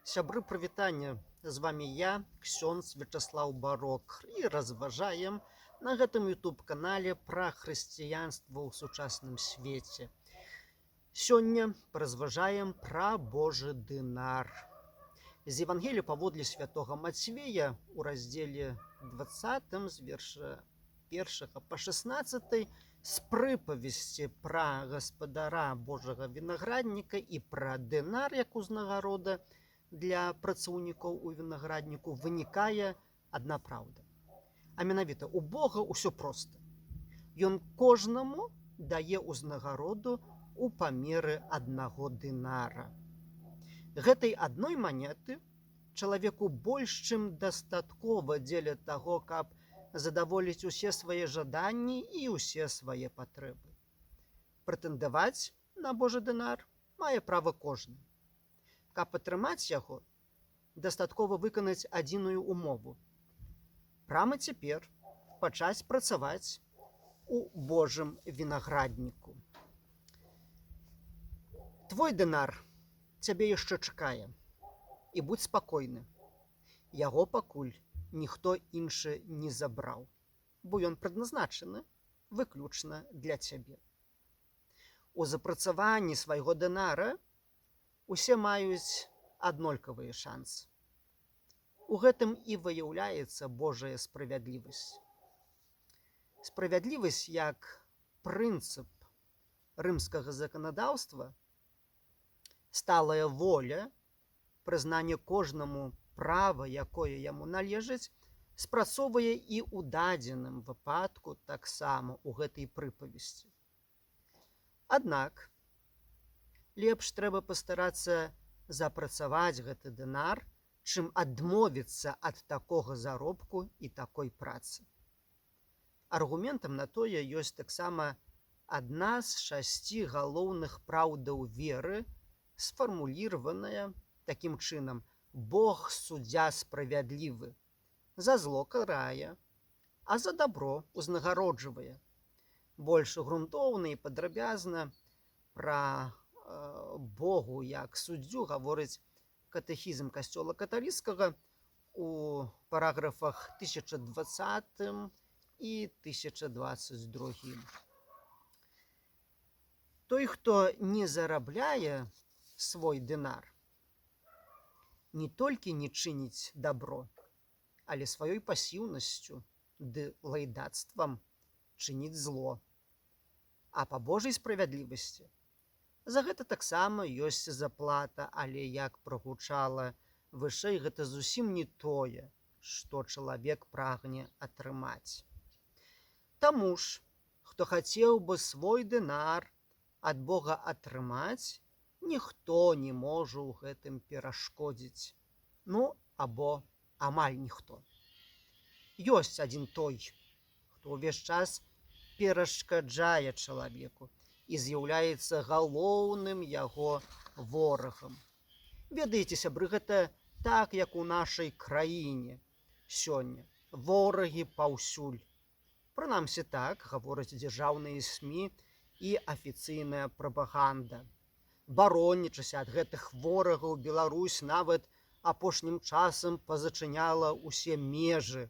Сябры, прывітання, з вами я, ксёндз Вячаслаў Барок, і разважаем на гэтым YouTube-канале пра хрысціянства ў сучасным свеце. Сёння разважаем пра Божы дынар. З Евангелія паводле святога Мацвея у раздзеле 20 з верша 1 па 16 з прыпавесці пра гаспадара Божага вінаградніка і пра дынар як узнагарода для працаўнікоў у вінаградніку вынікае адна праўда. А менавіта у Бога ўсё проста. Ён кожнаму дае ўзнагароду у памеры аднаго дынара. Гэтай адной манеты чалавеку больш чым дастаткова дзеля таго, каб задаволіць усе свае жаданні і ўсе свае патрэбы. Прэтэндаваць на Божы дынар мае права кожны. Каб атрымаць яго, дастаткова выканаць адзіную умову. Прама цяпер пачаць працаваць у Божым вінаградніку. Твой дынар цябе яшчэ чакае. І будзь спакойны. Яго пакуль ніхто іншы не забраў, бо ён прадназначаны выключна для цябе. У запрацаванні свайго дынара усе маюць аднолькавыя шансы. У гэтым і выяўляецца Божая справядлівасць. Справядлівасць як прынцып рымскага заканадаўства, сталая воля, прызнанне кожнаму права, якое яму належыць, спрацоўвае і ў дадзеным выпадку таксама ў гэтай прыпавесці. Аднак, лепш трэба пастарацца запрацаваць гэты дынар, чым адмовіцца ад такога заробку і такой працы. Аргументам на тое ёсць таксама адна з 6 галоўных праўдаў веры, сфармуліраваная такім чынам: Бог суддзя справядлівы, за зло карае, а за дабро узнагароджвае. Больш грунтоўна і падрабязна пра Богу як суддзю гаворыць катэхізм касцёла каталіцкага у параграфах 1020 і 1022. Той, хто не зарабляе свой дынар, не толькі не чыніць дабро, але сваёй пасіўнасцю ды лайдацтвам чыніць зло. А па Божай справядлівасці за гэта таксама ёсць заплата, але, як прагучала вышэй, гэта зусім не тое, што чалавек прагне атрымаць. Таму ж, хто хацеў бы свой дынар ад Бога атрымаць, ніхто не можа ў гэтым перашкодзіць. Ну, або амаль ніхто. Ёсць адзін той, хто ўвесь час перашкаджае чалавеку і з'яўляецца галоўным яго ворагам. Ведаеце, сябры, гэта так, як у нашай краіне сёння. Ворагі паўсюль. Прынамсі так гавораць дзяржаўныя СМІ і афіцыйная прапаганда. Баронячыся ад гэтых ворагаў, Беларусь нават апошнім часам пазачыняла ўсе межы.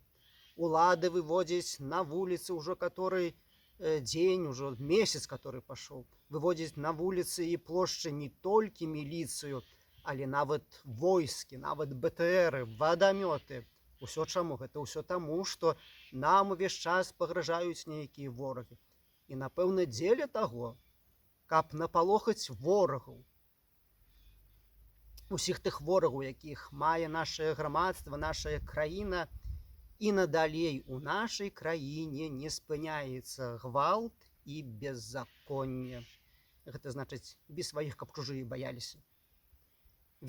Улады выводзяць на вуліцы ўжо каторы дзень, ужо месяц, который пашоў, выводзяць на вуліцы і плошчы не толькі міліцыю, але нават войскі, нават БТРы, вадамёты. Усё чаму? Гэта ўсё таму, што нам увесь час пагражаюць нейкія ворагі. І, напэўна, дзеля таго, каб напалохаць ворагаў, усіх тых ворагаў, якіх мае нашае грамадства, нашая краіна, і надалей у нашай краіне не спыняецца гвалт і беззаконне. Гэта значыць, без сваіх, каб чужыя баяліся.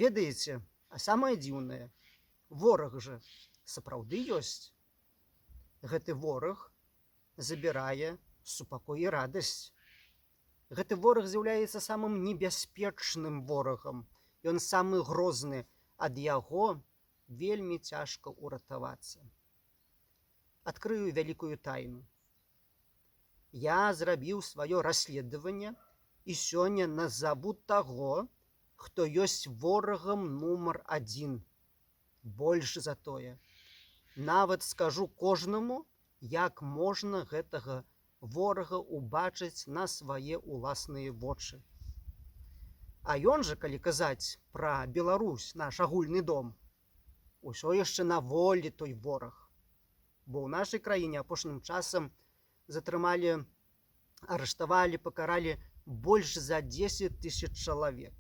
Ведаеце, а самае дзіўнае, вораг жа сапраўды ёсць. Гэты вораг забірае супакой і радасць. Гэты вораг з'яўляецца самым небяспечным ворагам. Ён самы грозны, ад яго вельмі цяжка ўратавацца. Адкрыю вялікую тайну. Я зрабіў сваё расследаванне і сёння назаву таго, хто ёсць ворагам нумар адзін. Больш за тое, нават скажу кожнаму, як можна гэтага ворага ўбачыць на свае ўласныя вочы. А ён жа, калі казаць пра Беларусь, наш агульны дом, усё яшчэ на волі той вораг. Бо ў нашай краіне апошнім часам затрымалі, арыштавалі, пакаралі больш за 10 000 чалавек.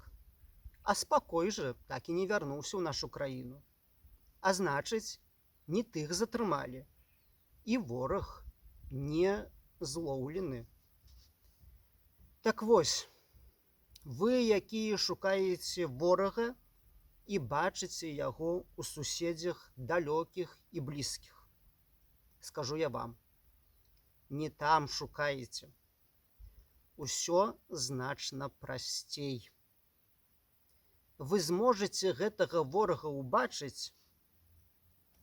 А спакой жа так і не вярнуўся ў нашу краіну. А значыць, не тых затрымалі. І вораг не злоўлены. Так вось, вы, якія шукаеце ворага і бачыце яго ў суседзях далёкіх і блізкіх, скажу я вам, не там шукаеце. Усё значна прасцей. Вы зможаце гэтага ворага ўбачыць,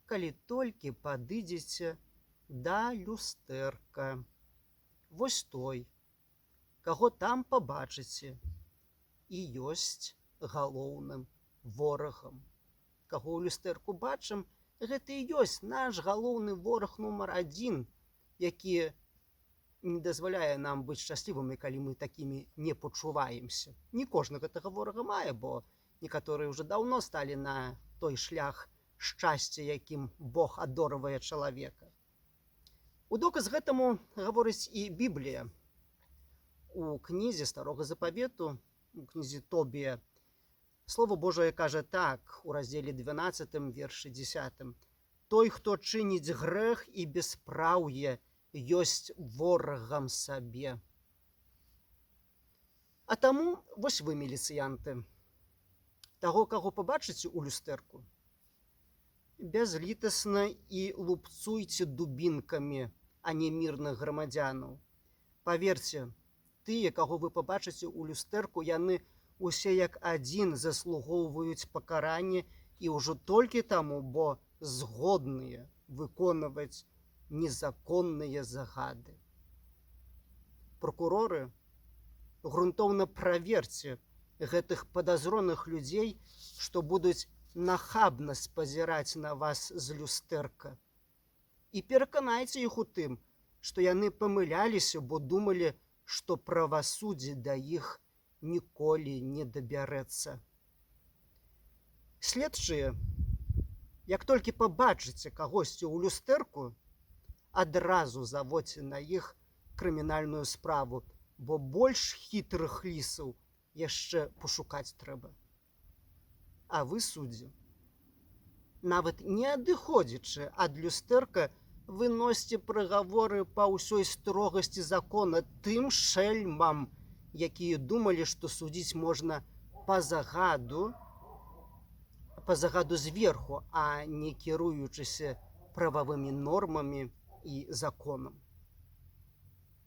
калі толькі падыдзеце да люстэрка. Вось той, каго там пабачыце, і ёсць галоўным ворагам. Каго ў люстэрку бачым, гэта і ёсць наш галоўны вораг нумар адзін, які не дазваляе нам быць шчаслівымі, калі мы такімі не пачуваемся. Не кожны гэтага ворага мае, бо некаторыя ўжо даўно сталі на той шлях шчасця, якім Бог адорвае чалавека. У доказ гэтаму гаворыць і Біблія. У кнізе Старога Запавету, у кнізе Тобія, Слово Божае кажа так, у раздзеле 12, вершы 10. Той, хто чыніць грэх і беспраўе, ёсць ворагам сабе. А таму вось вы, міліцыянты, таго, каго пабачыце ў люстэрку, бязлітасна і лупцуйце дубінкамі, а не мірных грамадзянаў. Паверце, тыя, каго вы пабачыце ў люстэрку, яны усе як адзін заслугоўваюць пакаранне і ўжо толькі таму, бо згодныя выконваць незаконныя загады. Прокуроры, грунтоўна праверце гэтых падазроных людзей, што будуць нахабна спазіраць на вас з люстэрка. І пераканайце іх у тым, што яны памыляліся, бо думалі, што правасуддзе да іх ніколі не дабярэцца. Следчыя, як толькі пабачыце кагосьці ў люстэрку, адразу заводзьце на іх крымінальную справу, бо больш хітрых лісаў яшчэ пашукаць трэба. А вы, суддзі, нават не адыходзячы ад люстэрка, выносьце прыгаворы па ўсёй строгасці закона тым шэльмам, якія думалі, што судзіць можна па загаду зверху, а не кіруючыся прававымі нормамі і законам.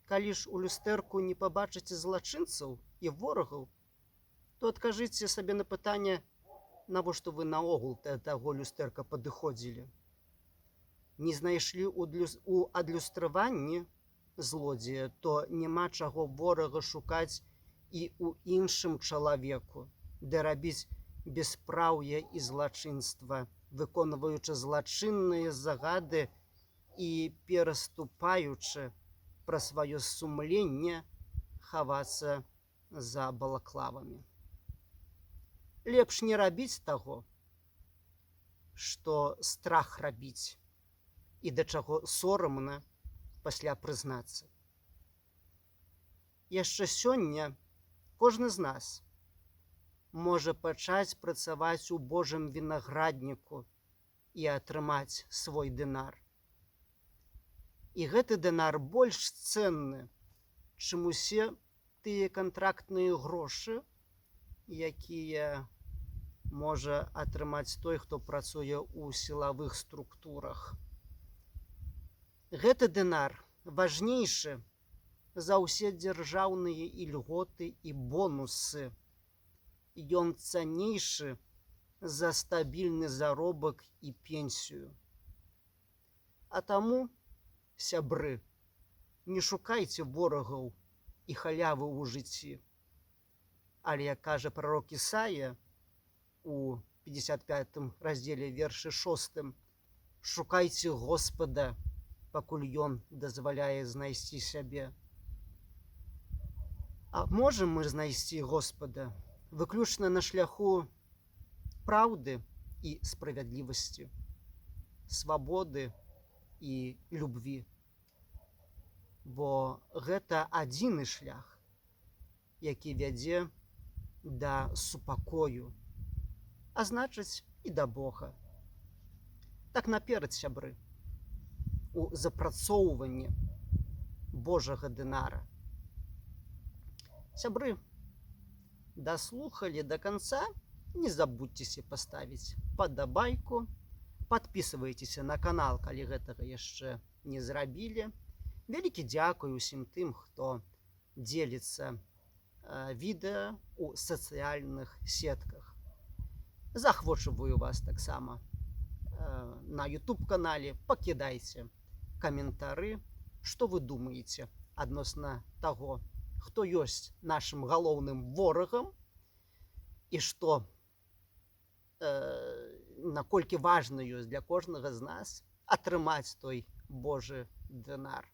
Калі ж у люстэрку не пабачыце злачынцаў і ворагаў, то адкажыце сабе на пытанне, навошта вы наогул да таго люстэрка падыходзілі. Не знайшлі ў адлюстраванні злодзея, то няма чаго ворага шукаць і ў іншым чалавеку, де рабіць беспраўе і злачынства, выконваючы злачынныя загады і пераступаючы пра сваё сумленне хавацца за балаклавамі. Лепш не рабіць таго, што страх рабіць, і да чаго сорамна пасля прызнацца. Яшчэ сёння кожны з нас можа пачаць працаваць у Божым вінаградніку і атрымаць свой дынар. І гэты дынар больш цэнны, чым усе тыя кантрактныя грошы, якія можа атрымаць той, хто працуе ў сілавых структурах. Гэты дынар важнейшы за ўсе дзяржаўныя ільготы і бонусы. Ён цаннейшы за стабільны заробак і пенсію. А таму, сябры, не шукайце ворагаў і халявы ў жыцці. Але, як кажа прарок Ісая у 55 раздзеле вершы 6, шукайце Господа, пакуль ён дазваляе знайсці сябе. А можем мы знайсці Господа выключна на шляху праўды і справядлівасці, свабоды і любві. Бо гэта адзіны шлях, які вядзе да супакою, а значыць і да Бога. Так наперад, сябры, у запрацоўванні Божага дынара. Сябры, даслухалі до конца, не забудьцеся паставіць падабайку, подписывайтеся на канал, калі гэтага яшчэ не зрабілі. Вялікі дзякуй усім тым, хто дзеліцца відэа у сацыяльных сетках. Захвочваю вас таксама на YouTube-канале, пакідайце каментары, што вы думаеце адносна таго, хто ёсць нашым галоўным ворагам і што наколькі важна ёсць для кожнага з нас атрымаць той Божы дынар.